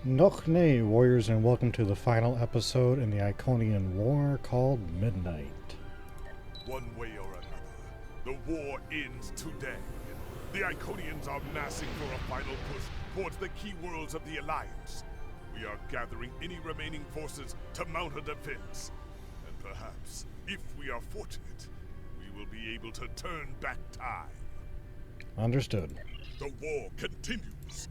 Nochne, warriors, and welcome to the final episode in the Iconian War called Midnight. One way or another, the war ends today. The Iconians are massing for a final push towards the key worlds of the Alliance. We are gathering any remaining forces to mount a defense. And perhaps, if we are fortunate, we will be able to turn back time. Understood. The war continues.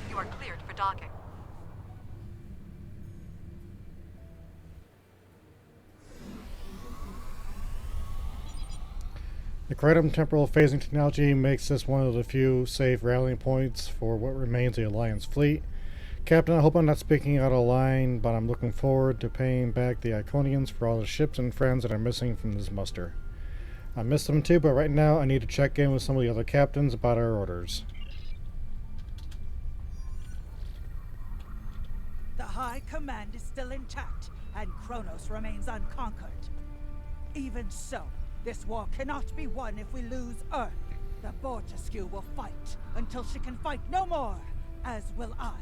You are cleared for docking. The Kratom temporal phasing technology makes this one of the few safe rallying points for what remains of the Alliance fleet. Captain, I hope I'm not speaking out of line, but I'm looking forward to paying back the Iconians for all the ships and friends that are missing from this muster. I miss them too, but right now I need to check in with some of the other captains about our orders. The High Command is still intact, and Kronos remains unconquered. Even so, this war cannot be won if we lose Earth. The Bortesque will fight until she can fight no more, as will I.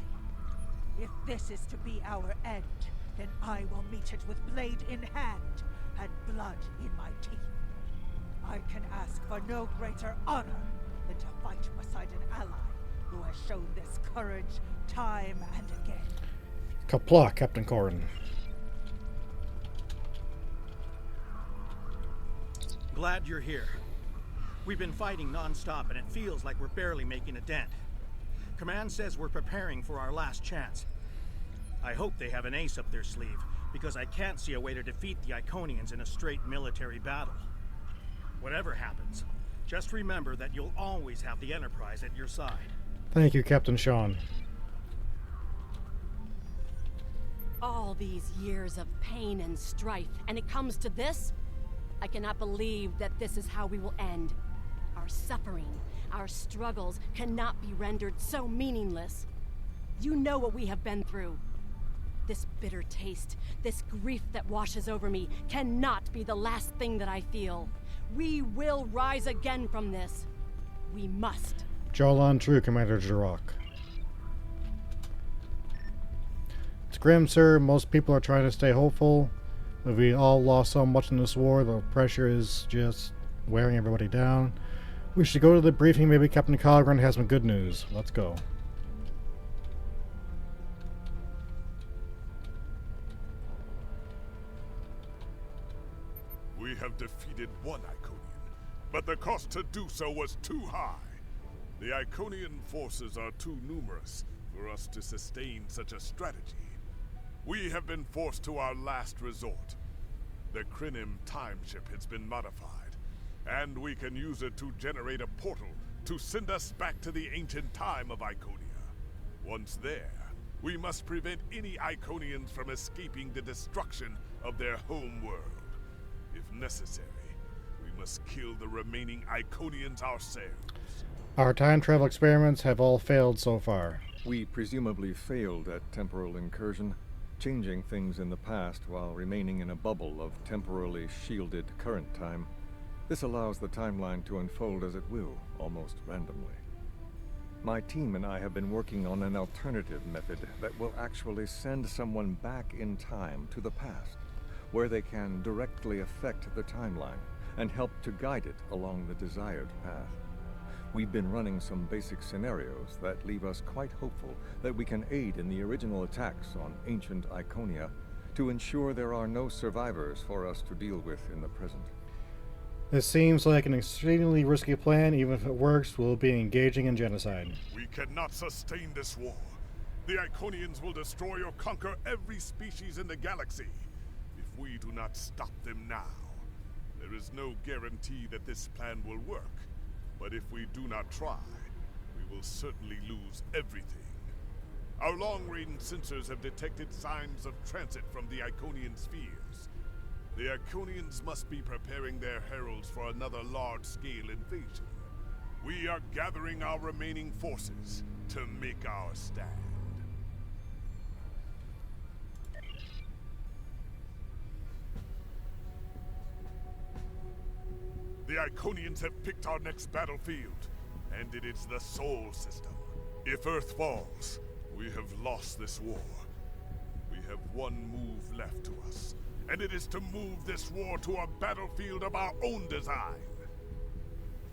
If this is to be our end, then I will meet it with blade in hand and blood in my teeth. I can ask for no greater honor than to fight beside an ally who has shown this courage time and again. Kapla, Captain Corin. Glad you're here. We've been fighting non-stop and it feels like we're barely making a dent. Command says we're preparing for our last chance. I hope they have an ace up their sleeve, because I can't see a way to defeat the Iconians in a straight military battle. Whatever happens, just remember that you'll always have the Enterprise at your side. Thank you, Captain Sean. All these years of pain and strife, and it comes to this? I cannot believe that this is how we will end. Our suffering, our struggles cannot be rendered so meaningless. You know what we have been through. This bitter taste, this grief that washes over me, cannot be the last thing that I feel. We will rise again from this. We must. Jarlan True, Commander Jirok. It's grim, sir. Most people are trying to stay hopeful. But we all lost so much in this war. The pressure is just wearing everybody down. We should go to the briefing. Maybe Captain Cogran has some good news. Let's go. We have defeated one Iconian, but the cost to do so was too high. The Iconian forces are too numerous for us to sustain such a strategy. We have been forced to our last resort. The Krinim time ship has been modified, and we can use it to generate a portal to send us back to the ancient time of Iconia. Once there, we must prevent any Iconians from escaping the destruction of their home world. If necessary, we must kill the remaining Iconians ourselves. Our time travel experiments have all failed so far. We presumably failed at temporal incursion, changing things in the past while remaining in a bubble of temporally shielded current time. This allows the timeline to unfold as it will, almost randomly. My team and I have been working on an alternative method that will actually send someone back in time to the past, where they can directly affect the timeline and help to guide it along the desired path. We've been running some basic scenarios that leave us quite hopeful that we can aid in the original attacks on ancient Iconia to ensure there are no survivors for us to deal with in the present. This seems like an extremely risky plan. Even if it works, we'll be engaging in genocide. We cannot sustain this war. The Iconians will destroy or conquer every species in the galaxy. If we do not stop them now, there is no guarantee that this plan will work. But if we do not try, we will certainly lose everything. Our long-range sensors have detected signs of transit from the Iconian spheres. The Iconians must be preparing their heralds for another large-scale invasion. We are gathering our remaining forces to make our stand. The Iconians have picked our next battlefield, and it is the Sol System. If Earth falls, we have lost this war. We have one move left to us, and it is to move this war to a battlefield of our own design.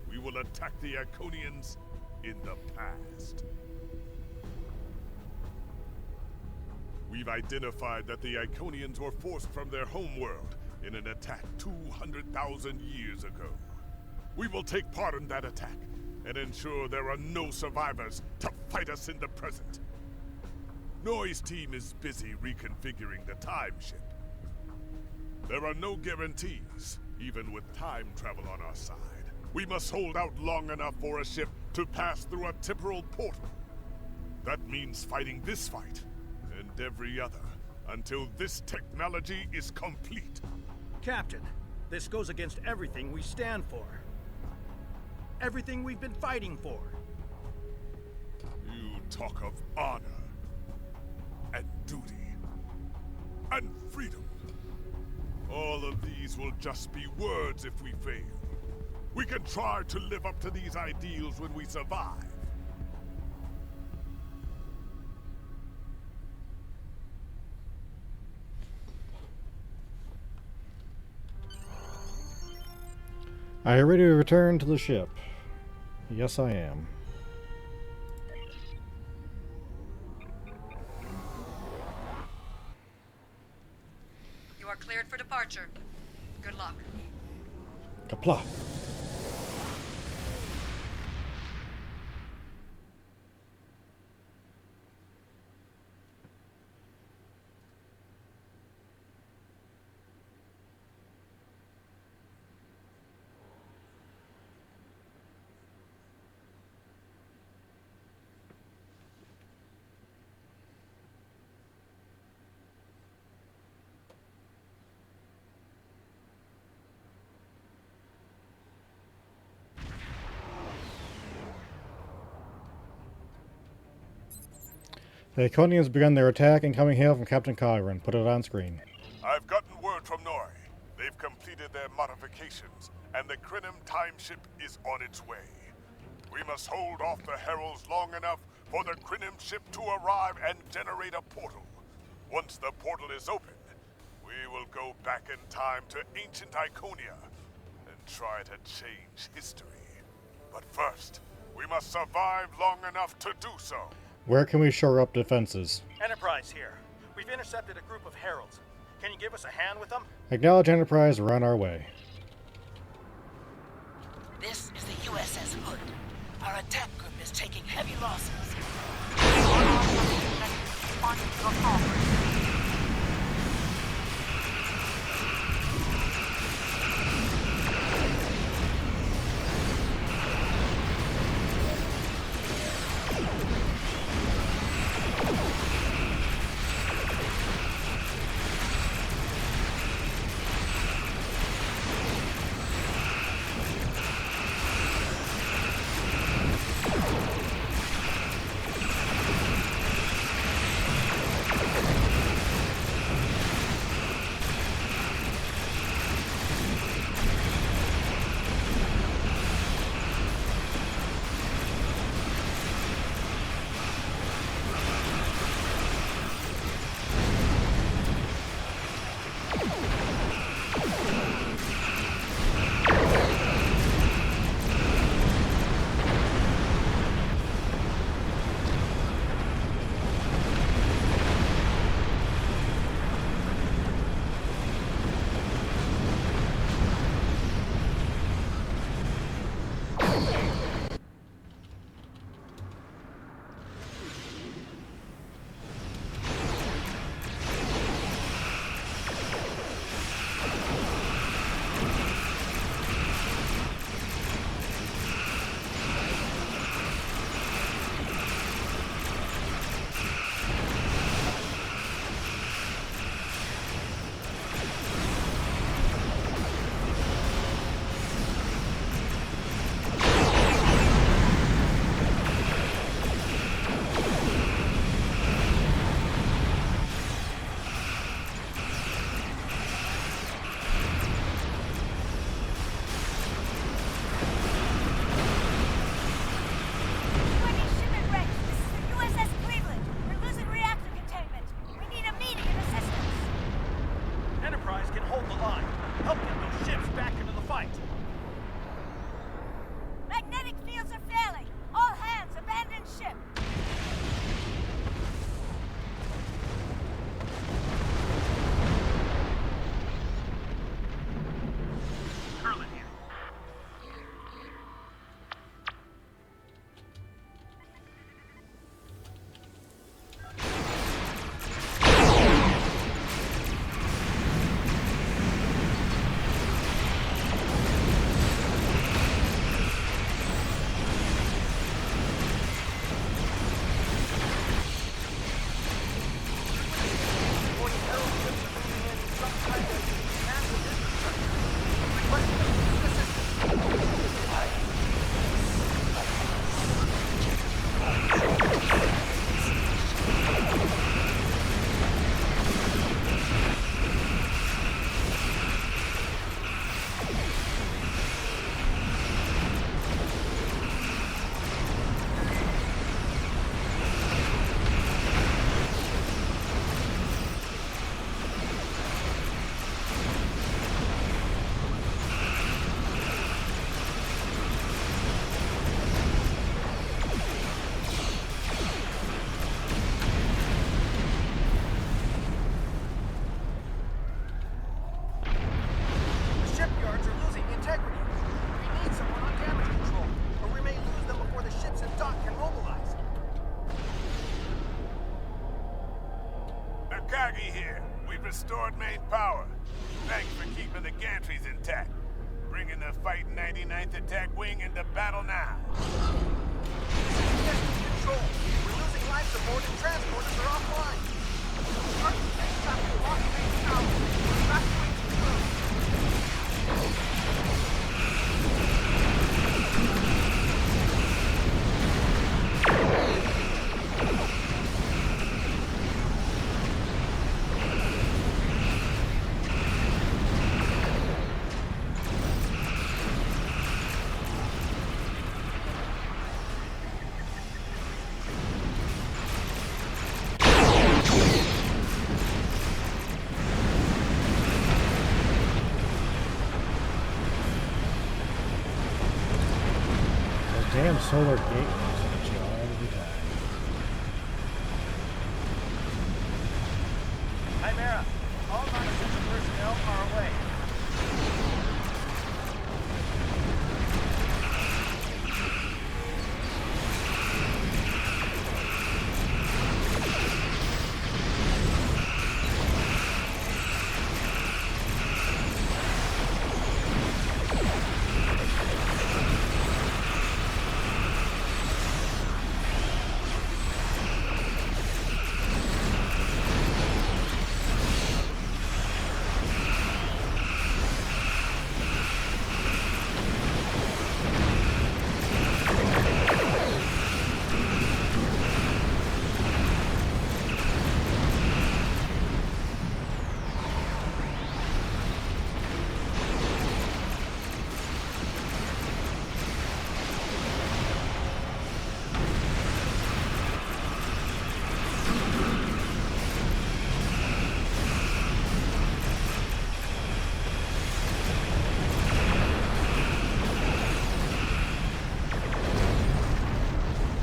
We will attack the Iconians in the past. We've identified that the Iconians were forced from their homeworld in an attack 200,000 years ago. We will take part in that attack and ensure there are no survivors to fight us in the present. Noy's team is busy reconfiguring the time ship. There are no guarantees, even with time travel on our side. We must hold out long enough for a ship to pass through a temporal portal. That means fighting this fight, and every other, until this technology is complete. Captain, this goes against everything we stand for. Everything we've been fighting for. You talk of honor, and duty, and freedom. All of these will just be words if we fail. We can try to live up to these ideals when we survive. Are you ready to return to the ship? Yes, I am. You are cleared for departure. Good luck. Kapla. The Iconians begun their attack. Incoming hail from Captain Kyron. Put it on screen. I've gotten word from Noy. They've completed their modifications, and the Krenim time ship is on its way. We must hold off the heralds long enough for the Krenim ship to arrive and generate a portal. Once the portal is open, we will go back in time to ancient Iconia and try to change history. But first, we must survive long enough to do so. Where can we shore up defenses? Enterprise here. We've intercepted a group of heralds. Can you give us a hand with them? Acknowledge Enterprise. We're on our way. This is the USS Hood. Our attack group is taking heavy losses. On your call. restored main power. Thanks for keeping the gantries intact. Bringing the fight 99th Attack Wing into battle now. Yes, control. We're losing life aboard and transporters are offline. Architects have to lock main power. Evacuate control. Damn solar gateways at you all the time. Chimera, all non-essential personnel are away.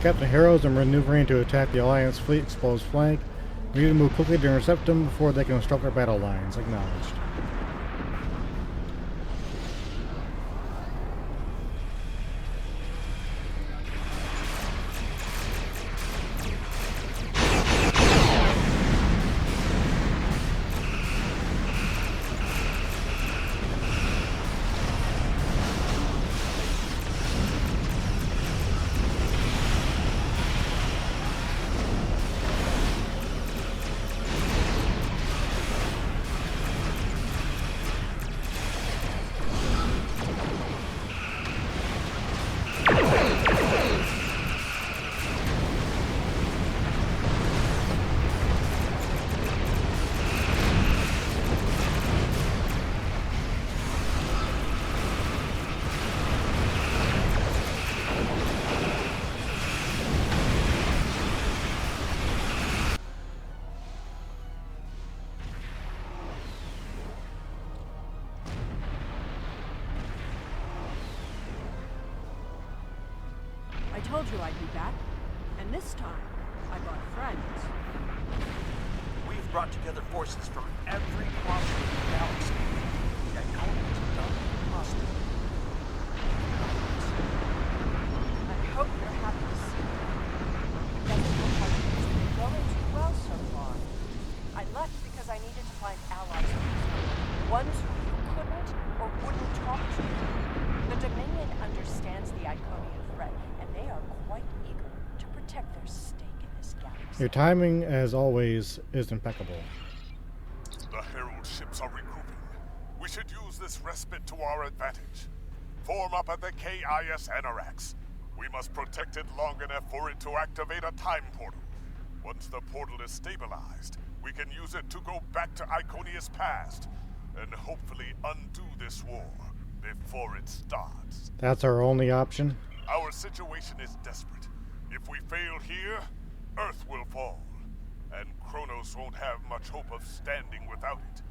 Captain Heroes are maneuvering to attack the Alliance fleet exposed flank. We need to move quickly to intercept them before they can obstruct our battle lines. Acknowledged. I told you I'd be back, and this time, I brought friends. We've brought together forces from every corner of the galaxy. The Iconians have done impossible. I hope you're happy to see me. It doesn't look like it's been going too well so far. I left because I needed to find allies of yours, ones who you couldn't or wouldn't talk to. The Dominion understands the Iconian threat, and they are quite eager to protect their stake in this galaxy. Your timing, as always, is impeccable. The Herald ships are regrouping. We should use this respite to our advantage. Form up at the KIS Anarax. We must protect it long enough for it to activate a time portal. Once the portal is stabilized, we can use it to go back to Iconia's past and hopefully undo this war before it starts. That's our only option. Our situation is desperate. If we fail here, Earth will fall, and Kronos won't have much hope of standing without it.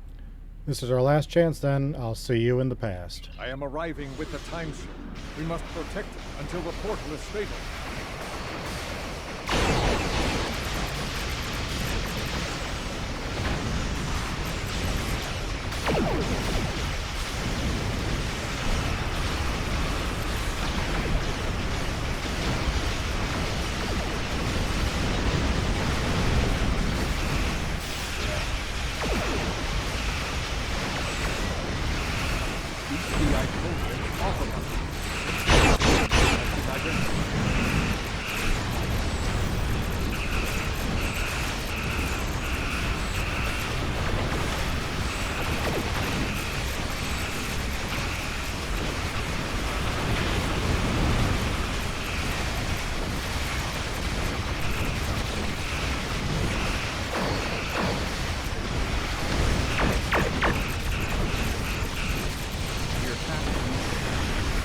This is our last chance then. I'll see you in the past. I am arriving with the time ship. We must protect it until the portal is stable.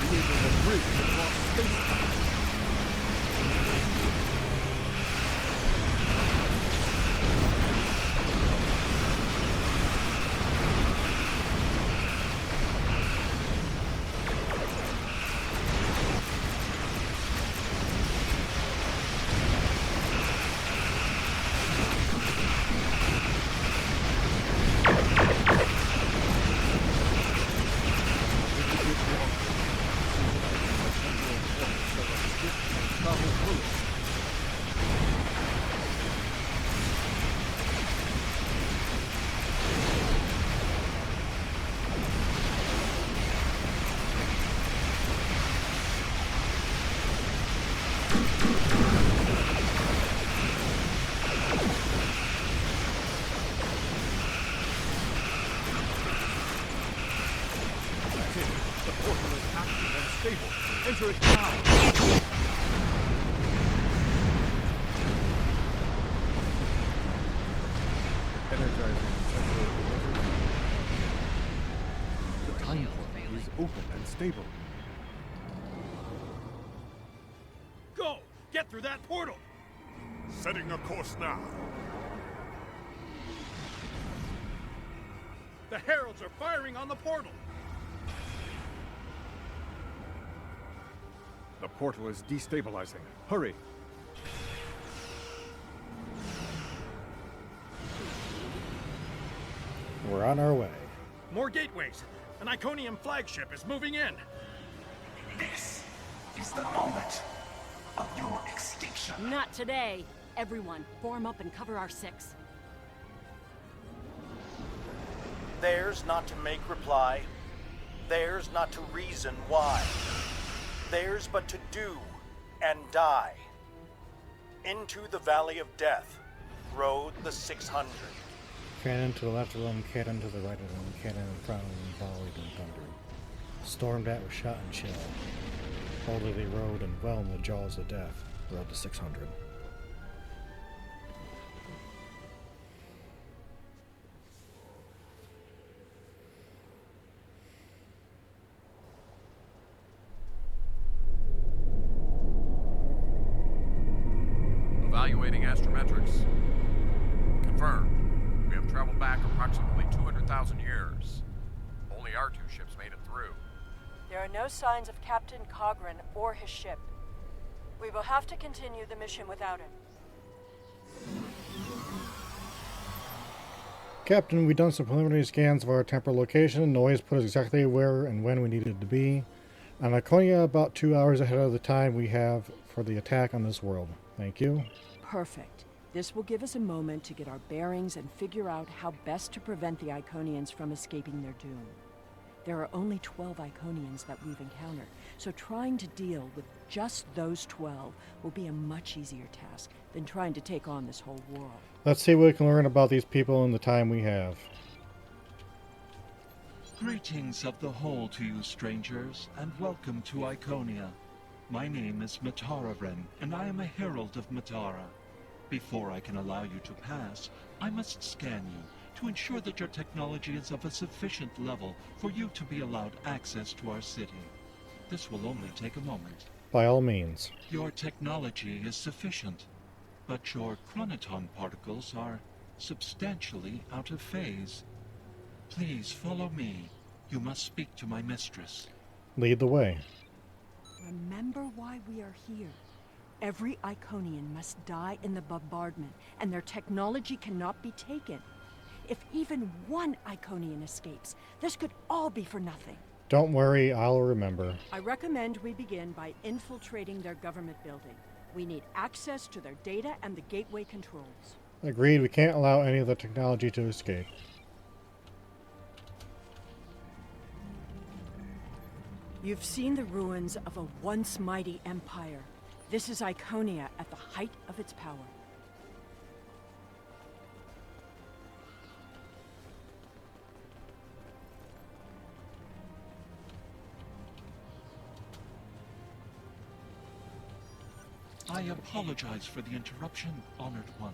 created a bridge across space-time. Enter it now! Energizing temporal emitter. The time portal is open and stable. Go! Get through that portal! Setting a course now. The heralds are firing on the portal! The portal is destabilizing. Hurry! We're on our way. More gateways! An Iconian flagship is moving in! This is the moment of your extinction. Not today. Everyone, form up and cover our six. Theirs not to make reply. Theirs not to reason why. Theirs but to do and die. Into the Valley of Death rode the 600. Cannon to the left of them, cannon to the right of them, cannon in front of them volleyed and thundered. Stormed at with shot and shell. Boldly they rode, and well in the jaws of death rode the 600. Evaluating astrometrics. Confirmed. We have traveled back approximately 200,000 years. Only our two ships made it through. There are no signs of Captain Cogran or his ship. We will have to continue the mission without him. Captain, we've done some preliminary scans of our temporal location. Noise put us exactly where and when we needed to be. On Iconia, about 2 hours ahead of the time we have for the attack on this world. Thank you. Perfect. This will give us a moment to get our bearings and figure out how best to prevent the Iconians from escaping their doom. There are only 12 Iconians that we've encountered, so trying to deal with just those 12 will be a much easier task than trying to take on this whole world. Let's see what we can learn about these people in the time we have. Greetings of the whole to you, strangers, and welcome to Iconia. My name is Matara-Ren, and I am a herald of Matara. Before I can allow you to pass, I must scan you to ensure that your technology is of a sufficient level for you to be allowed access to our city. This will only take a moment. By all means. Your technology is sufficient, but your chronoton particles are substantially out of phase. Please follow me. You must speak to my mistress. Lead the way. Remember why we are here. Every Iconian must die in the bombardment, and their technology cannot be taken. If even one Iconian escapes, this could all be for nothing. Don't worry, I'll remember. I recommend we begin by infiltrating their government building. We need access to their data and the gateway controls. Agreed, we can't allow any of the technology to escape. You've seen the ruins of a once mighty empire. This is Iconia at the height of its power. I apologize for the interruption, Honored One.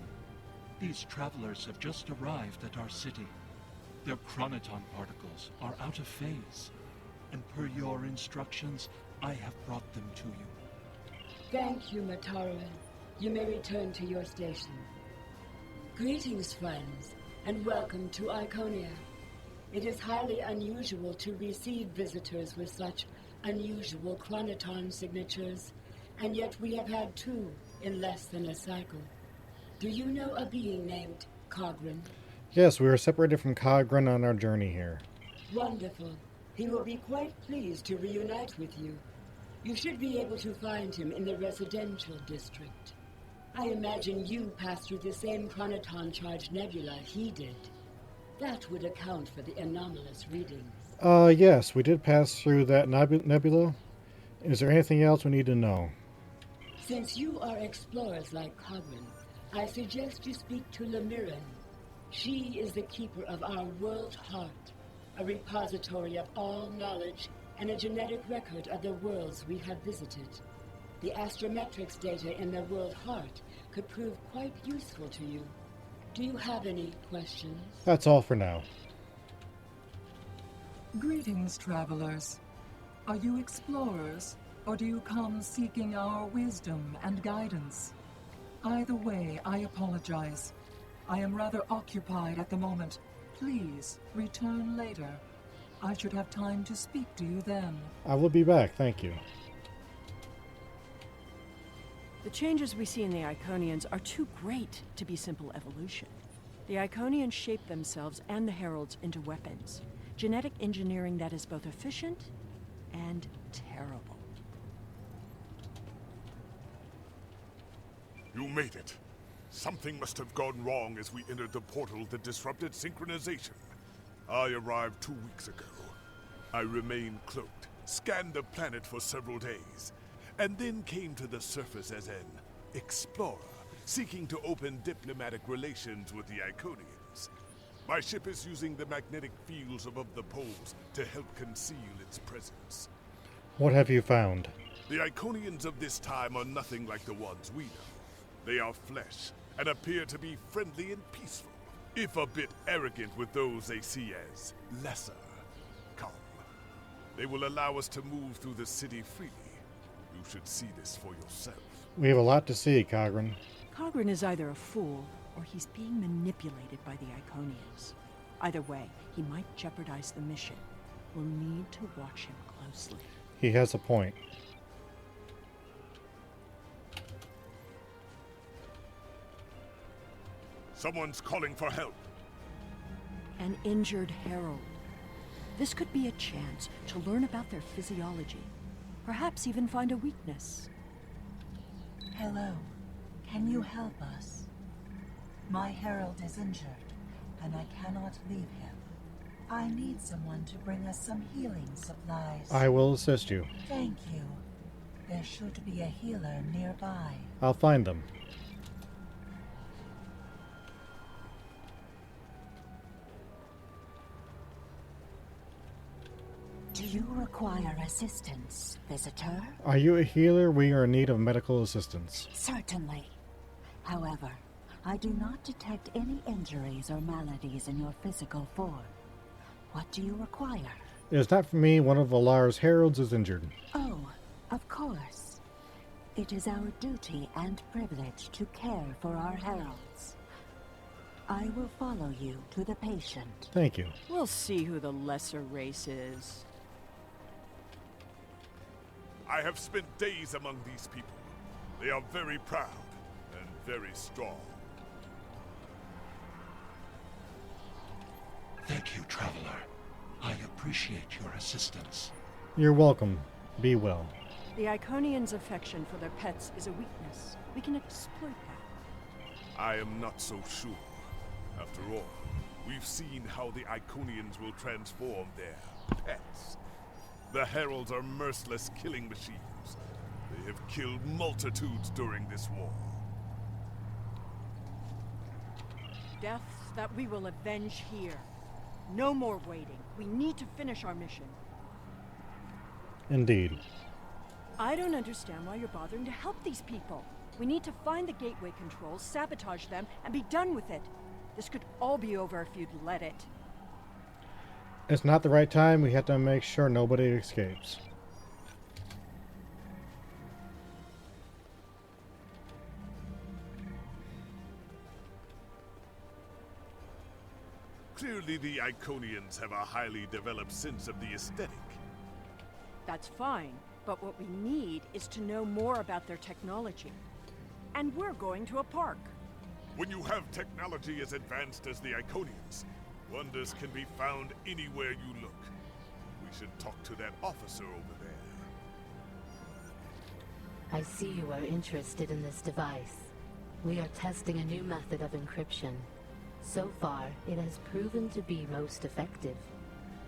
These travelers have just arrived at our city. Their chronoton particles are out of phase. and per your instructions, I have brought them to you. Thank you, Matara. You may return to your station. Greetings, friends, and welcome to Iconia. It is highly unusual to receive visitors with such unusual chronoton signatures, and yet we have had 2 in less than a cycle. Do you know a being named Cogran? Yes, we were separated from Cogran on our journey here. Wonderful. He will be quite pleased to reunite with you. You should be able to find him in the residential district. I imagine you passed through the same chronoton-charged nebula he did. That would account for the anomalous readings. Yes, we did pass through that nebula. Is there anything else we need to know? Since you are explorers like Cogran, I suggest you speak to Lemiran. She is the keeper of our world heart, a repository of all knowledge and a genetic record of the worlds we have visited. The astrometrics data in the world heart could prove quite useful to you. Do you have any questions? That's all for now. Greetings, travelers. Are you explorers, or do you come seeking our wisdom and guidance? Either way, I apologize. I am rather occupied at the moment. Please, return later. I should have time to speak to you then. I will be back, thank you. The changes we see in the Iconians are too great to be simple evolution. The Iconians shape themselves and the Heralds into weapons. Genetic engineering that is both efficient and terrible. You made it. Something must have gone wrong as we entered the portal that disrupted synchronization. I arrived 2 weeks ago. I remained cloaked, scanned the planet for several days, and then came to the surface as an explorer, seeking to open diplomatic relations with the Iconians. My ship is using the magnetic fields above the poles to help conceal its presence. What have you found? The Iconians of this time are nothing like the ones we know. They are flesh, and appear to be friendly and peaceful, if a bit arrogant with those they see as lesser. Come. They will allow us to move through the city freely. You should see this for yourself. We have a lot to see, Cogran. Cogran is either a fool, or he's being manipulated by the Iconians. Either way, he might jeopardize the mission. We'll need to watch him closely. He has a point. Someone's calling for help. An injured herald. This could be a chance to learn about their physiology. Perhaps even find a weakness. Hello. Can you help us? My herald is injured, and I cannot leave him. I need someone to bring us some healing supplies. I will assist you. Thank you. There should be a healer nearby. I'll find them. Do you require assistance, visitor? Are you a healer? We are in need of medical assistance. Certainly. However, I do not detect any injuries or maladies in your physical form. What do you require? It is not for me. One of Valar's heralds is injured. Oh, of course. It is our duty and privilege to care for our heralds. I will follow you to the patient. Thank you. We'll see who the lesser race is. I have spent days among these people. They are very proud and very strong. Thank you, traveler. I appreciate your assistance. You're welcome. Be well. The Iconians' affection for their pets is a weakness. We can exploit that. I am not so sure. After all, we've seen how the Iconians will transform their pets. The Heralds are merciless killing machines. They have killed multitudes during this war. Deaths that we will avenge here. No more waiting. We need to finish our mission. Indeed. I don't understand why you're bothering to help these people. We need to find the gateway controls, sabotage them, and be done with it. This could all be over if you'd let it. It's not the right time. We have to make sure nobody escapes. Clearly the Iconians have a highly developed sense of the aesthetic. That's fine, but what we need is to know more about their technology. And we're going to a park. When you have technology as advanced as the Iconians, wonders can be found anywhere you look. We should talk to that officer over there. I see you are interested in this device. We are testing a new method of encryption. So far, it has proven to be most effective.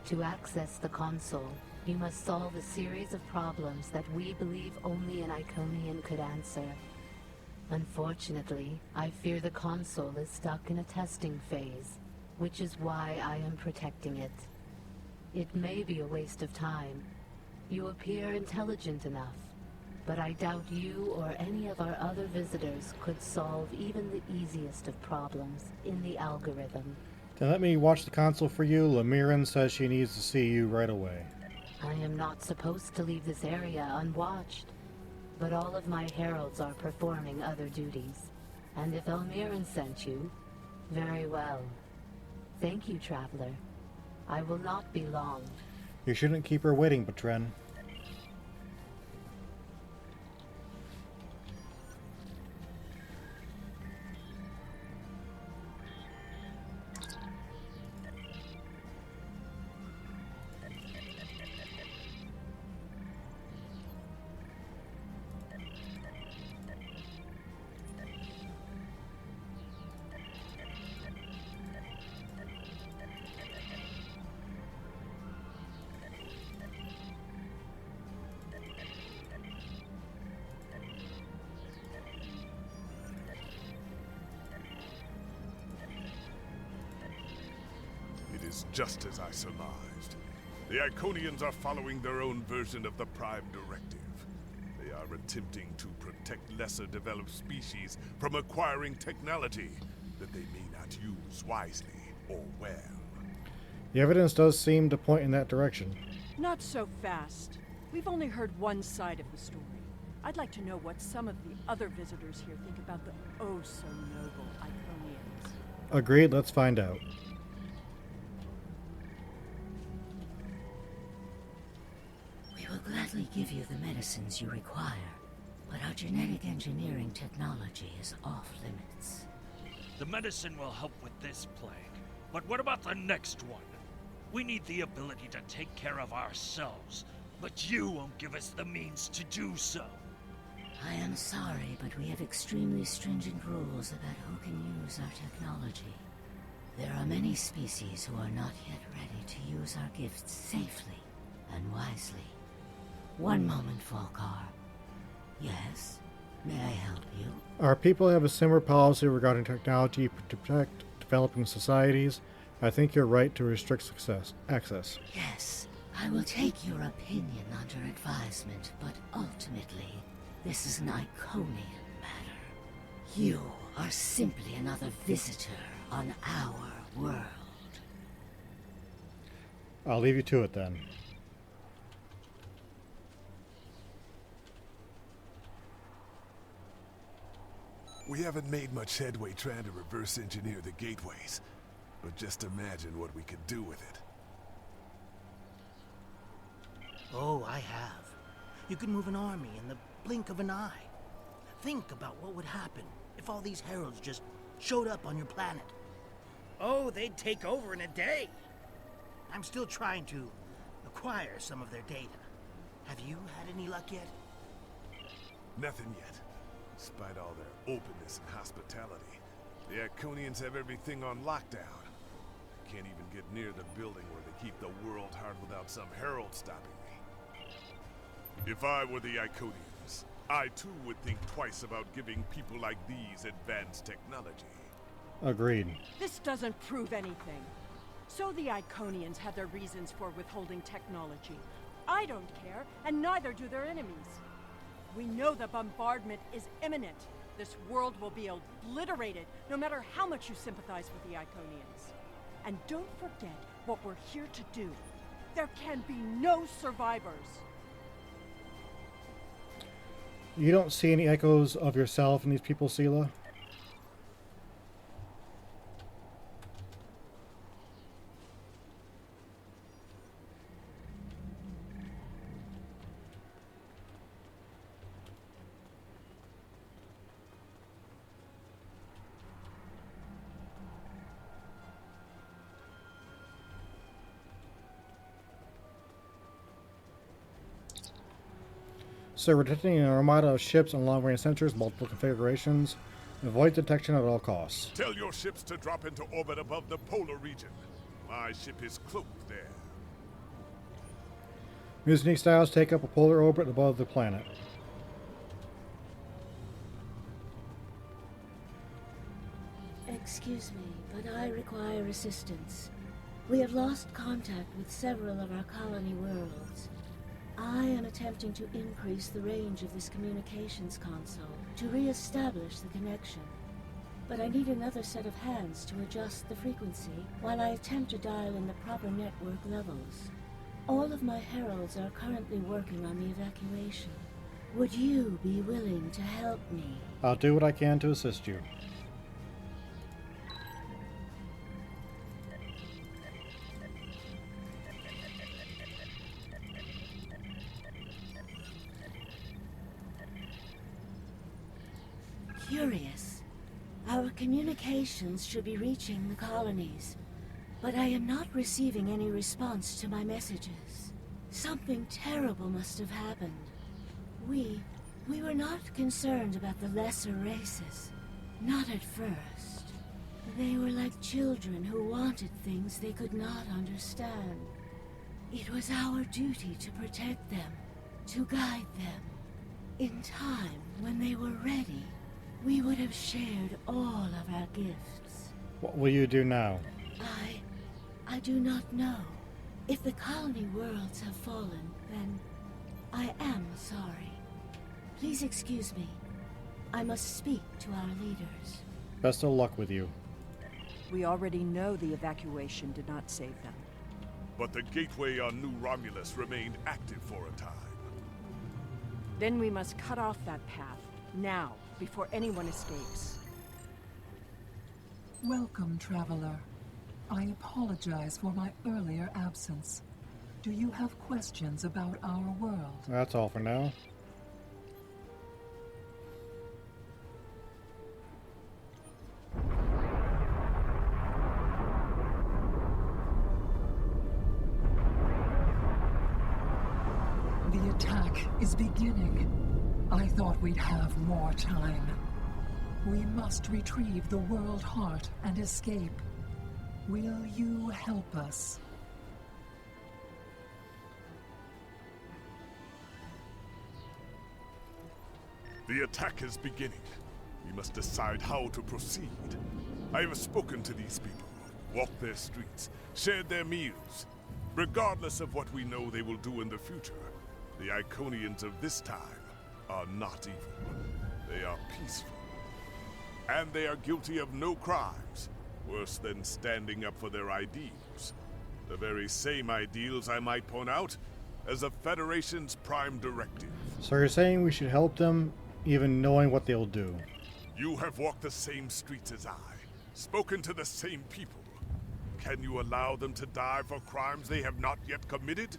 To access the console, you must solve a series of problems that we believe only an Iconian could answer. Unfortunately, I fear the console is stuck in a testing phase, which is why I am protecting it. It may be a waste of time. You appear intelligent enough, but I doubt you or any of our other visitors could solve even the easiest of problems in the algorithm. Then let me watch the console for you. Lamiran says she needs to see you right away. I am not supposed to leave this area unwatched, but all of my heralds are performing other duties. And if Elmiran sent you, very well. Thank you, Traveler. I will not be long. You shouldn't keep her waiting, Bertrand. Just as I surmised. The Iconians are following their own version of the Prime Directive. They are attempting to protect lesser developed species from acquiring technology that they may not use wisely or well. The evidence does seem to point in that direction. Not so fast. We've only heard one side of the story. I'd like to know what some of the other visitors here think about the oh-so-noble Iconians. Agreed, let's find out. We will gladly give you the medicines you require, but our genetic engineering technology is off limits. The medicine will help with this plague, but what about the next one? We need the ability to take care of ourselves, but you won't give us the means to do so. I am sorry, but we have extremely stringent rules about who can use our technology. There are many species who are not yet ready to use our gifts safely and wisely. One moment, Falkar. Yes? May I help you? Our people have a similar policy regarding technology to protect developing societies. I think you're right to restrict access. Yes, I will take your opinion under advisement, but ultimately, this is an Iconian matter. You are simply another visitor on our world. I'll leave you to it then. We haven't made much headway trying to reverse engineer the gateways, but just imagine what we could do with it. Oh, I have. You could move an army in the blink of an eye. Think about what would happen if all these heralds just showed up on your planet. Oh, they'd take over in a day. I'm still trying to acquire some of their data. Have you had any luck yet? Nothing yet. Despite all their openness and hospitality, the Iconians have everything on lockdown. Can't even get near the building where they keep the World Heart without some herald stopping me. If I were the Iconians, I too would think twice about giving people like these advanced technology. Agreed. This doesn't prove anything. So the Iconians have their reasons for withholding technology. I don't care, and neither do their enemies. We know the bombardment is imminent. This world will be obliterated, no matter how much you sympathize with the Iconians. And don't forget, what we're here to do. There can be no survivors. You don't see any echoes of yourself in these people, Sela? So we're detecting an armada of ships and long-range sensors, multiple configurations. Avoid detection at all costs. Tell your ships to drop into orbit above the polar region. My ship is cloaked there. Mutiny styles take up a polar orbit above the planet. Excuse me, but I require assistance. We have lost contact with several of our colony worlds. I am attempting to increase the range of this communications console to re-establish the connection. But I need another set of hands to adjust the frequency while I attempt to dial in the proper network levels. All of my heralds are currently working on the evacuation. Would you be willing to help me? I'll do what I can to assist you. Curious. Our communications should be reaching the colonies, but I am not receiving any response to my messages. Something terrible must have happened. We were not concerned about the lesser races. Not at first. They were like children who wanted things they could not understand. It was our duty to protect them, to guide them. In time, when they were ready, we would have shared all of our gifts. What will you do now? I do not know. If the colony worlds have fallen, then I am sorry. Please excuse me. I must speak to our leaders. Best of luck with you. We already know the evacuation did not save them. But the gateway on New Romulus remained active for a time. Then we must cut off that path, now, before anyone escapes. Welcome, traveler. I apologize for my earlier absence. Do you have questions about our world? That's all for now. The attack is beginning. I thought we'd have more time. We must retrieve the World Heart and escape. Will you help us? The attack is beginning. We must decide how to proceed. I have spoken to these people, walked their streets, shared their meals. Regardless of what we know they will do in the future, the Iconians of this time are not evil. They are peaceful. And they are guilty of no crimes, worse than standing up for their ideals. The very same ideals, I might point out, as the Federation's prime directive. So you're saying we should help them, even knowing what they'll do? You have walked the same streets as I, spoken to the same people. Can you allow them to die for crimes they have not yet committed?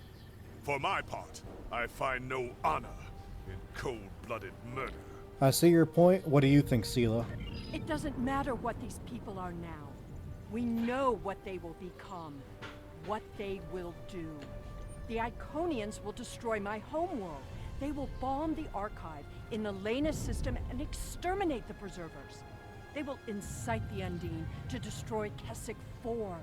For my part, I find no honor in cold-blooded murder. I see your point. What do you think, Sela? It doesn't matter what these people are now. We know what they will become, what they will do. The Iconians will destroy my homeworld. They will bomb the archive in the Lena system and exterminate the Preservers. They will incite the Undine to destroy Keswick 4.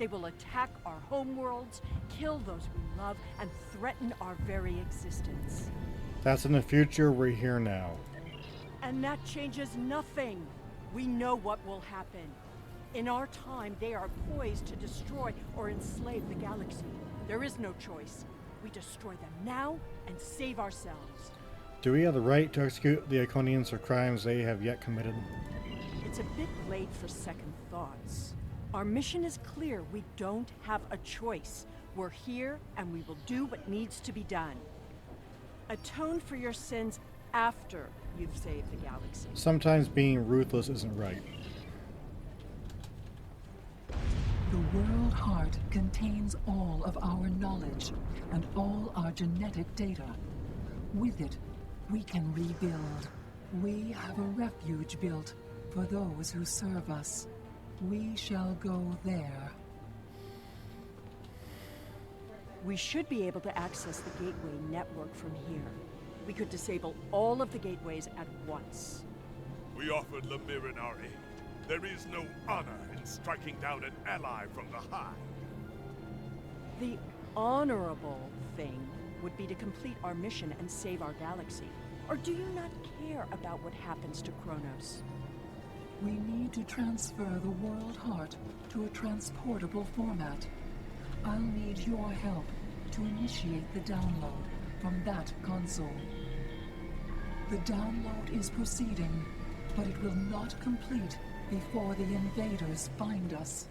They will attack our homeworlds, kill those we love, and threaten our very existence. That's in the future. We're here now. And that changes nothing. We know what will happen. In our time, they are poised to destroy or enslave the galaxy. There is no choice. We destroy them now and save ourselves. Do we have the right to execute the Iconians for crimes they have yet committed? It's a bit late for second thoughts. Our mission is clear. We don't have a choice. We're here, and we will do what needs to be done. Atone for your sins after you've saved the galaxy. Sometimes being ruthless isn't right. The World Heart contains all of our knowledge and all our genetic data. With it, we can rebuild. We have a refuge built for those who serve us. We shall go there. We should be able to access the gateway network from here. We could disable all of the gateways at once. We offered Lemirin our aid. There is no honor in striking down an ally from the Hive. The honorable thing would be to complete our mission and save our galaxy. Or do you not care about what happens to Kronos? We need to transfer the World Heart to a transportable format. I'll need your help to initiate the download from that console. The download is proceeding, but it will not complete before the invaders find us.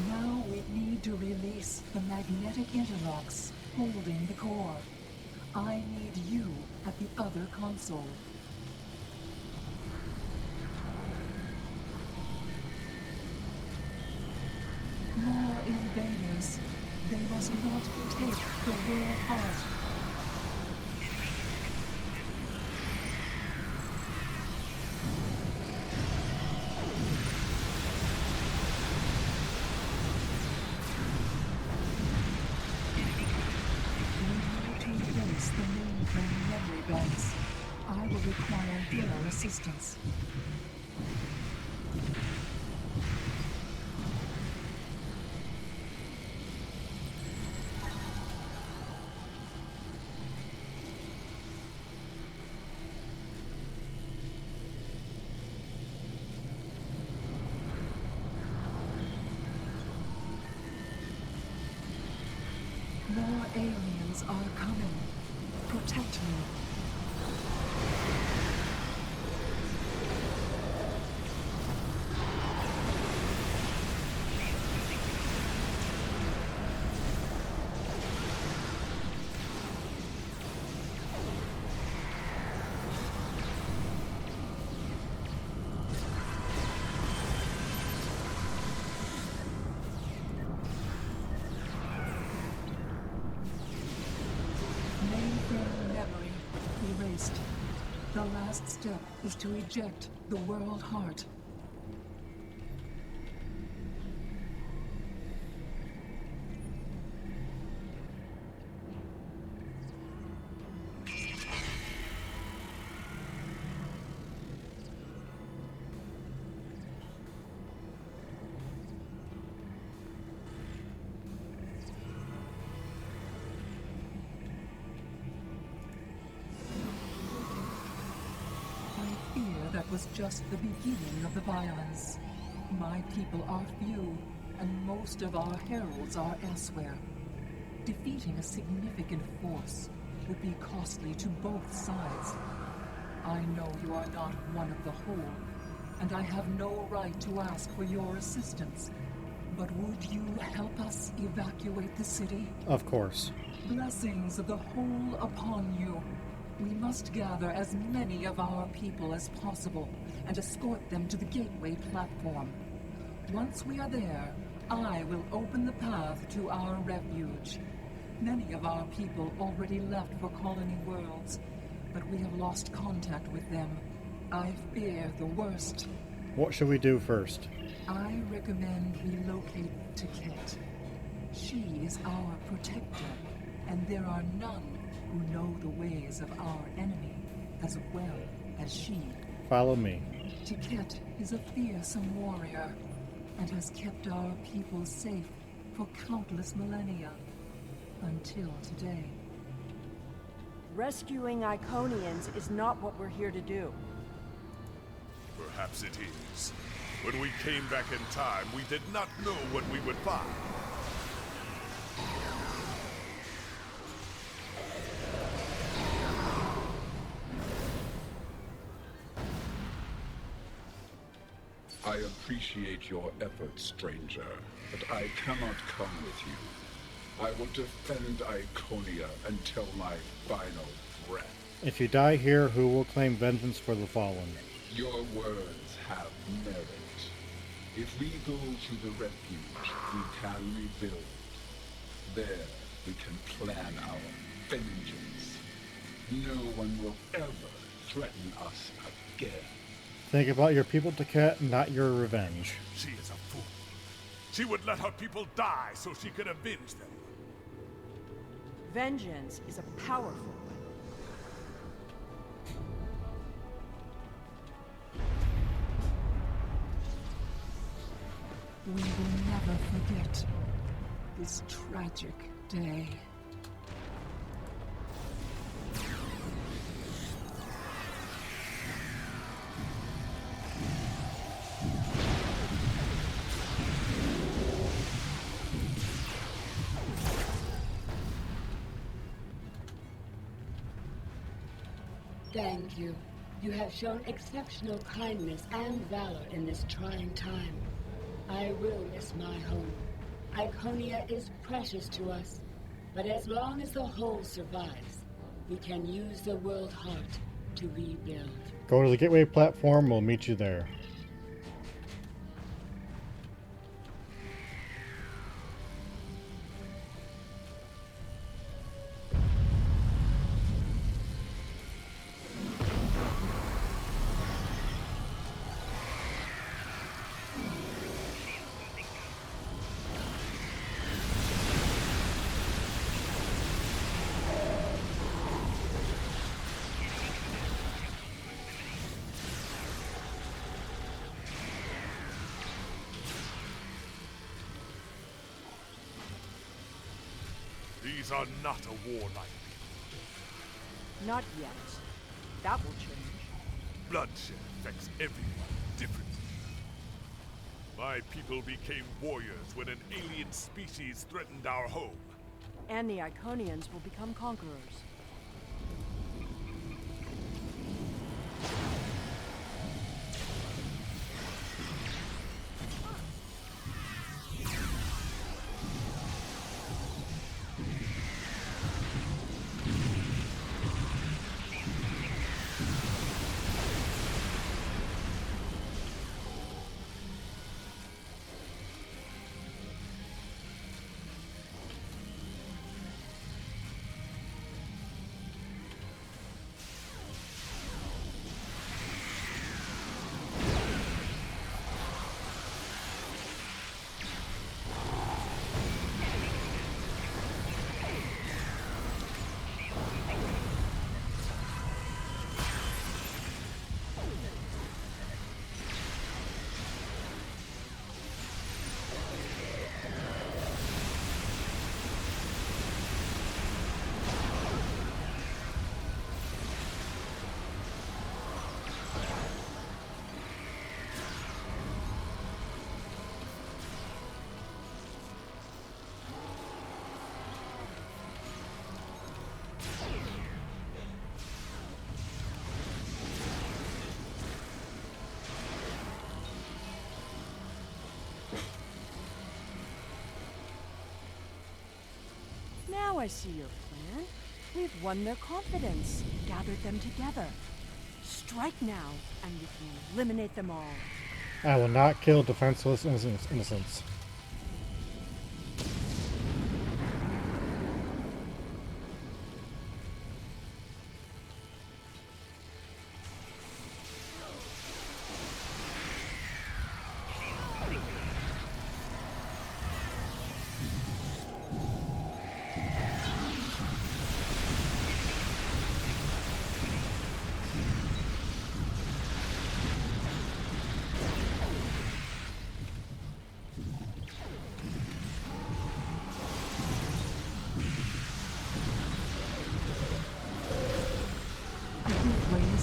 Now we need to release the magnetic interlocks holding the core. I need you at the other console. More invaders. They must not take the World Heart. I will require their assistance. More aliens are coming. Protect me. The last step is to eject the World Heart. That was just the beginning of the violence. My people are few, and most of our heralds are elsewhere. Defeating a significant force would be costly to both sides. I know you are not one of the whole, and I have no right to ask for your assistance. But would you help us evacuate the city? Of course. Blessings of the whole upon you. We must gather as many of our people as possible and escort them to the gateway platform. Once we are there, I will open the path to our refuge. Many of our people already left for Colony Worlds, but we have lost contact with them. I fear the worst. What should we do first? I recommend we locate Tiket. She is our protector, and there are none who know the ways of our enemy as well as she. Follow me. Tiket is a fearsome warrior, and has kept our people safe for countless millennia, until today. Rescuing Iconians is not what we're here to do. Perhaps it is. When we came back in time, we did not know what we would find. I appreciate your efforts, stranger, but I cannot come with you. I will defend Iconia until my final breath. If you die here, who will claim vengeance for the fallen? Your words have merit. If we go to the refuge, we can rebuild. There, we can plan our vengeance. No one will ever threaten us again. Think about your people, Tiket, not your revenge. She is a fool. She would let her people die so she could avenge them. Vengeance is a powerful weapon. We will never forget this tragic day. Thank you. You have shown exceptional kindness and valor in this trying time. I will miss my home. Iconia is precious to us, but as long as the whole survives, we can use the world heart to rebuild. Go to the gateway platform, we'll meet you there. These are not a warlike people. Not yet. That will change. Bloodshed affects everyone differently. My people became warriors when an alien species threatened our home. And the Iconians will become conquerors. Now I see your plan. We've won their confidence, gathered them together. Strike now, and we can eliminate them all. I will not kill defenseless innocents.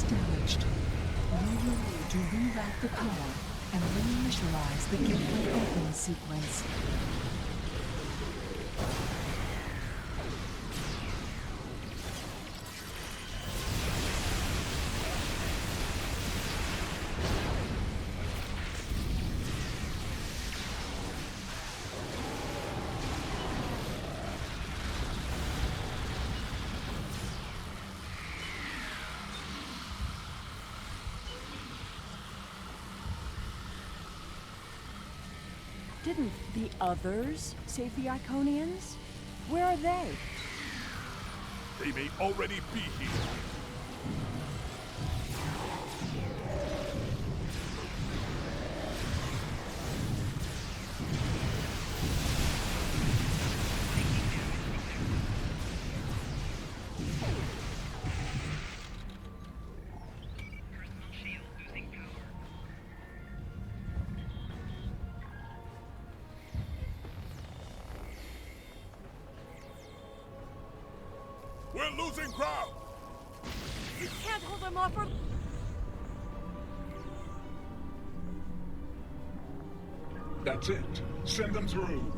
damaged. We will need to reroute the core and reinitialize the gateway open sequence. Didn't the others save the Iconians? Where are they? They may already be here. We're losing ground! You can't hold them off for... That's it. Send them through.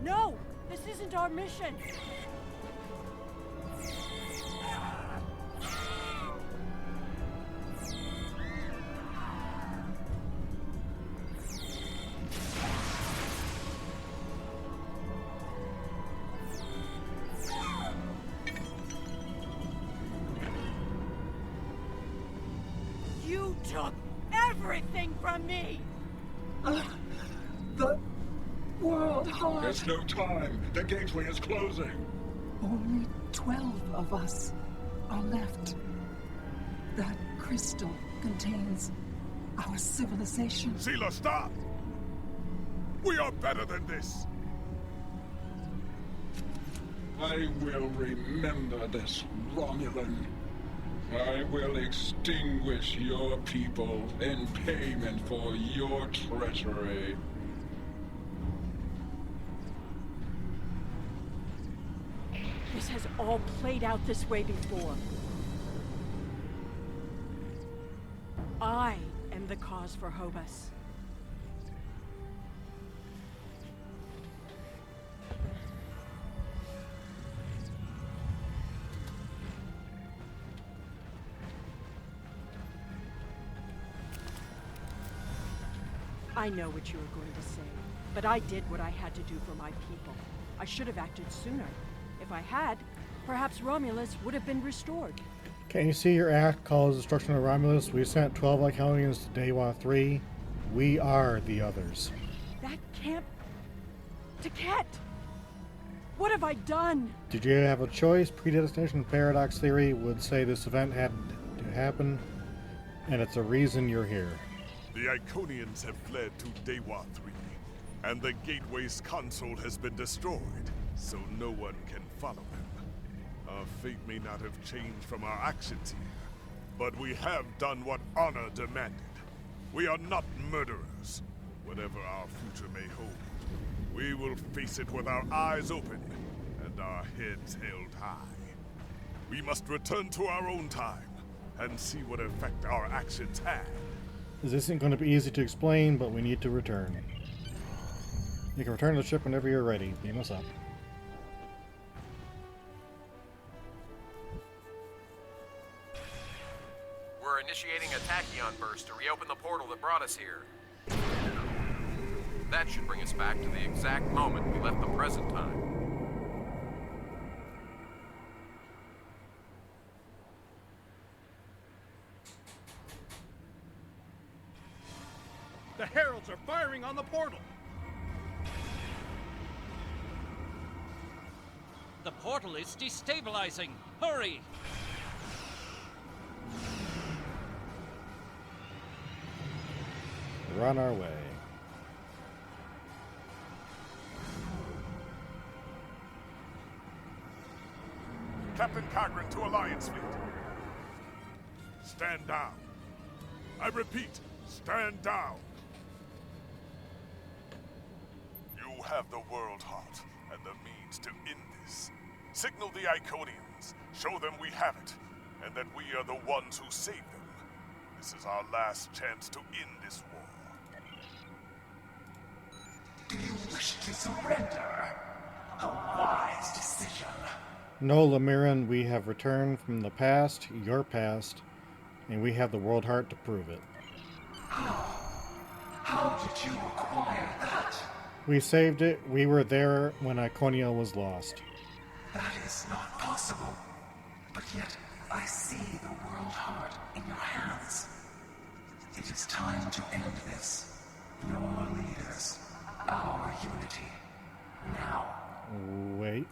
No! This isn't our mission! You took everything from me! The World Heart. There's no time. The gateway is closing. Only 12 of us are left. That crystal contains our civilization. Sheila, stop! We are better than this! I will remember this, Romulan. I will extinguish your people in payment for your treachery. This has all played out this way before. I am the cause for Hobus. I know what you were going to say, but I did what I had to do for my people. I should have acted sooner. If I had, perhaps Romulus would have been restored. Can you see your act called Destruction of Romulus? We sent 12 Iconians to Dewa 3. We are the others. That can't... Taket! What have I done? Did you have a choice? Predestination paradox theory would say this event had to happen, and it's a reason you're here. The Iconians have fled to Dewa 3, and the Gateway's console has been destroyed, so no one can follow them. Our fate may not have changed from our actions here, but we have done what honor demanded. We are not murderers. Whatever our future may hold, we will face it with our eyes open and our heads held high. We must return to our own time and see what effect our actions had. This isn't going to be easy to explain, but we need to return. You can return to the ship whenever you're ready. Beam us up. We're initiating a tachyon burst to reopen the portal that brought us here. That should bring us back to the exact moment we left the present time. The heralds are firing on the portal! The portal is destabilizing. Hurry! We're on our way. Captain Cogran to Alliance Fleet. Stand down. I repeat, stand down. You have the World Heart, and the means to end this. Signal the Iconians, show them we have it, and that we are the ones who saved them. This is our last chance to end this war. Do you wish to surrender? A wise decision. No, Lemiran, we have returned from the past, your past, and we have the world heart to prove it. How did you acquire that? We saved it. We were there when Iconia was lost. That is not possible. But yet, I see the world heart in your hands. It is time to end this. Your leaders, our unity. Now. Wait.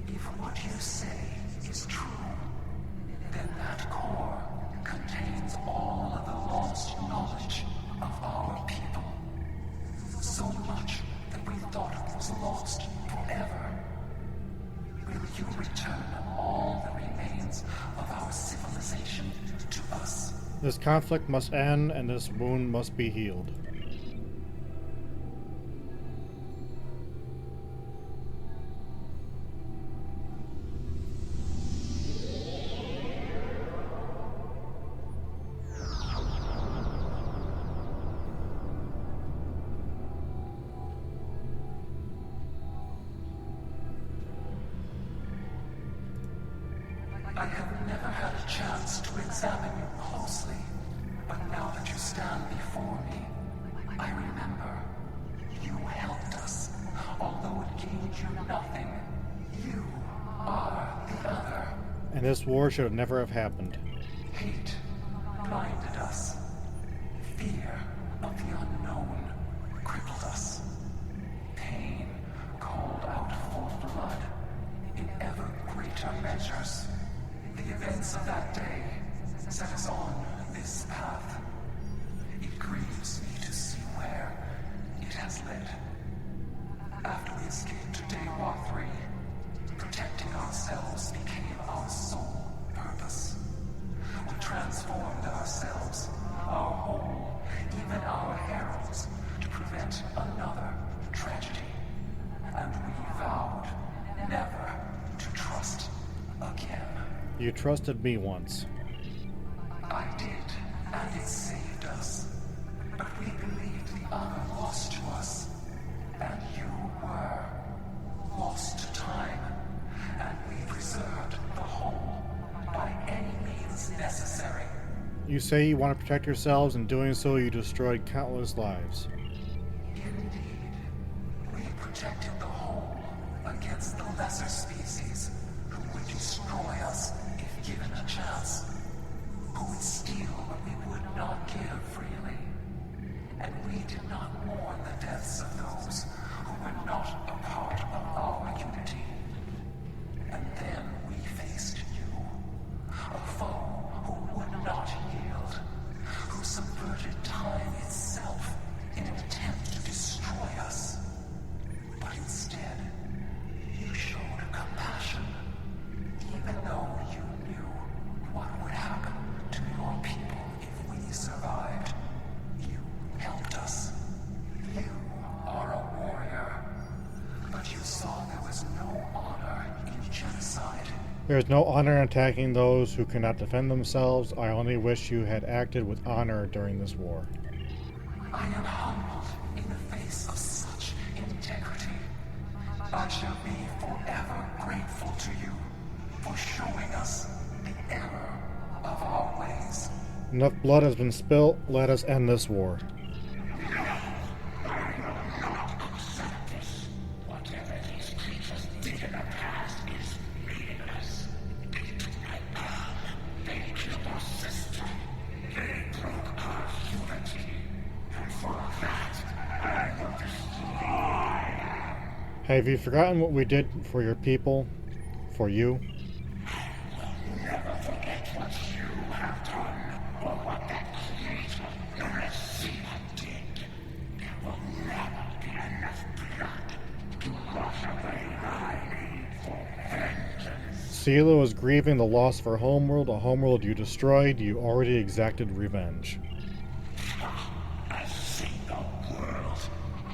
If what you say is true, then that core contains all of the lost knowledge of our people. So much that we thought it was lost forever. Will you return all that remains of our civilization to us? This conflict must end, and this wound must be healed. I have never had a chance to examine you closely, but now that you stand before me, I remember you helped us, although it gained you nothing. You are the other. And this war should have never have happened. Hate blinded us. Fear of the unknown crippled us. Pain called out for blood in ever greater measures. The events of that day set us on this path. It grieves me to see where it has led. After we escaped to Daywalk 3, protecting ourselves became our sole purpose. We transformed ourselves, our whole, even our heralds, to prevent another tragedy. And we vowed never to trust again. You trusted me once. I did, and it saved us. But we believed the other lost to us. And you were lost to time. And we preserved the whole by any means necessary. You say you want to protect yourselves, and doing so you destroyed countless lives. Indeed. We protected the whole against the lesser species who would destroy us if given a chance. Who would steal what we would not give freely. And we did not mourn the deaths of those who were not a part of our unity. And then we faced you, a foe who would not yield, who subverted time itself in an attempt to destroy us. But instead, you showed compassion, even though you knew what would happen to your people if we survived. You helped us. You are a warrior, but you saw there was no honor in genocide. There is no honor in attacking those who cannot defend themselves. I only wish you had acted with honor during this war. I am humbled in the face of such integrity. I shall be forever grateful to you for showing us the error of our ways. Enough blood has been spilt. Let us end this war. Whatever these creatures did in the past is meaningless. They killed our sister. They broke our unity. And for that, I will destroy. Have you forgotten what we did for your people? For you? Never forget what you have done, or what that creator, the receiver, did. There will never be enough blood to wash away my need for vengeance. Cielo is grieving the loss of her homeworld, a homeworld you destroyed. You already exacted revenge. A single world.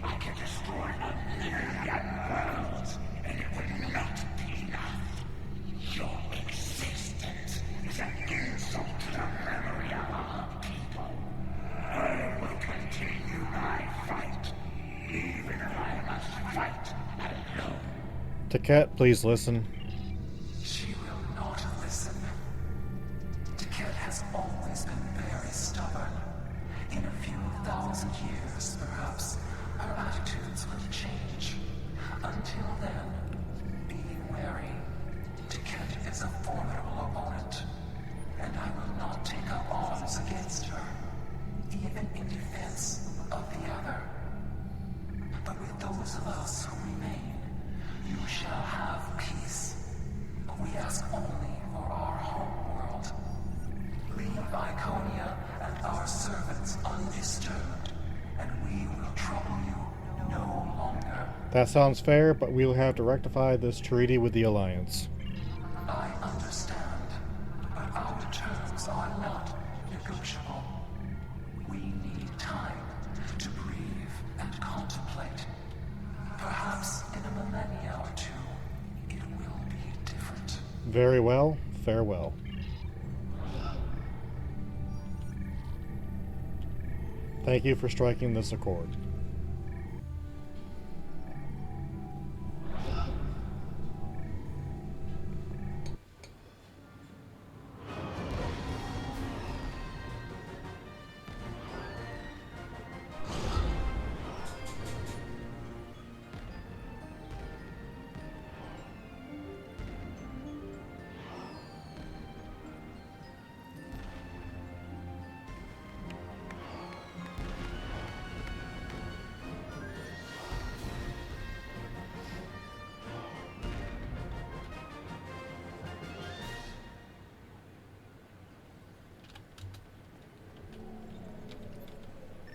I can destroy 1,000,000 worlds, and it would not be enough. Your existence is an insult to the memory of our people. I will continue my fight, even if I must fight alone. Taket, please listen. She will not listen. Taket has always been very stubborn. In a few thousand years, perhaps, her attitudes will change. Until then, be wary. Taket is a formidable opponent, and I will not take up arms against her, even in defense of the other. But with those of us who remain, you shall have peace. We ask only for our home world. Leave Iconia and our servants undisturbed, and we will trouble you no longer. That sounds fair, but we will have to rectify this treaty with the Alliance. I understand, but our terms are not negotiable. We need time to breathe and contemplate. Perhaps in a millennia or two, it will be different. Very well. Farewell. Thank you for striking this accord.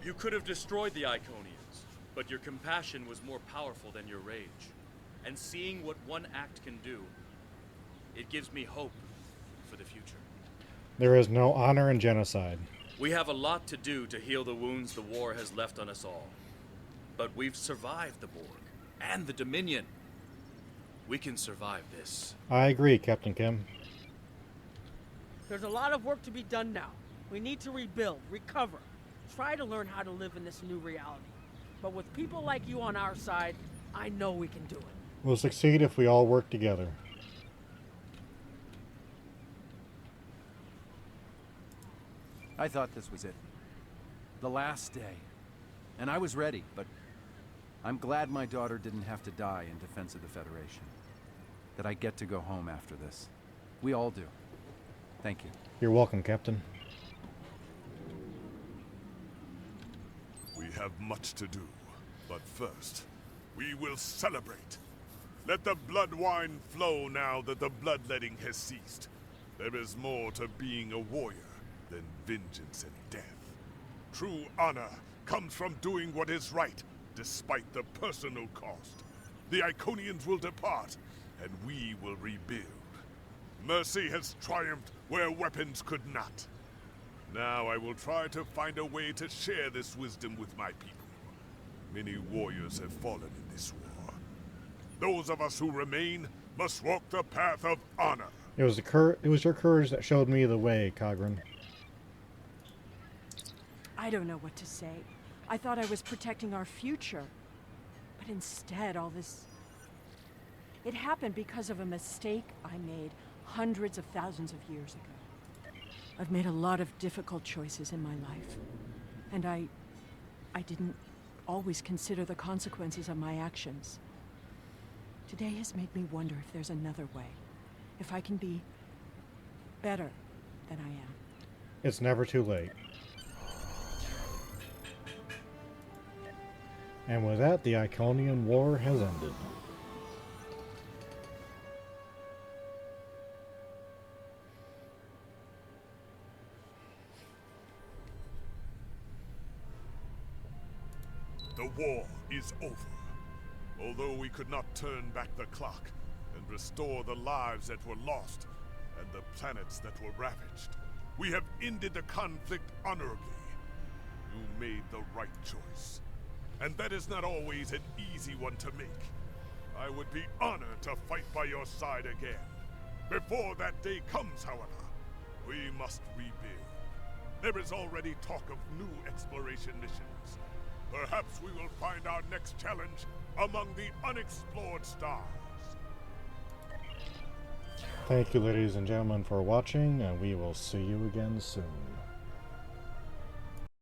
You could have destroyed the Iconians, but your compassion was more powerful than your rage. And seeing what one act can do, it gives me hope for the future. There is no honor in genocide. We have a lot to do to heal the wounds the war has left on us all. But we've survived the Borg and the Dominion. We can survive this. I agree, Captain Kim. There's a lot of work to be done now. We need to rebuild, recover, try to learn how to live in this new reality. But with people like you on our side, I know we can do it. We'll succeed if we all work together. I thought this was it. The last day. And I was ready, but I'm glad my daughter didn't have to die in defense of the Federation. That I get to go home after this. We all do. Thank you. You're welcome, Captain. We have much to do, but first, we will celebrate. Let the blood wine flow now that the bloodletting has ceased. There is more to being a warrior than vengeance and death. True honor comes from doing what is right, despite the personal cost. The Iconians will depart, and we will rebuild. Mercy has triumphed where weapons could not. Now I will try to find a way to share this wisdom with my people. Many warriors have fallen in this war. Those of us who remain must walk the path of honor. It was your courage that showed me the way, Cogran. I don't know what to say. I thought I was protecting our future. But instead, all this... It happened because of a mistake I made hundreds of thousands of years ago. I've made a lot of difficult choices in my life. And I didn't always consider the consequences of my actions. Today has made me wonder if there's another way. If I can be better than I am. It's never too late. And with that, the Iconian War has ended. The war is over. Although we could not turn back the clock, and and restore the lives that were lost and the planets that were ravaged. We have ended the conflict honorably. You made the right choice. And that is not always an easy one to make. I would be honored to fight by your side again. Before that day comes, however, we must rebuild. There is already talk of new exploration missions. Perhaps we will find our next challenge among the unexplored stars. Thank you, ladies and gentlemen, for watching, and we will see you again soon.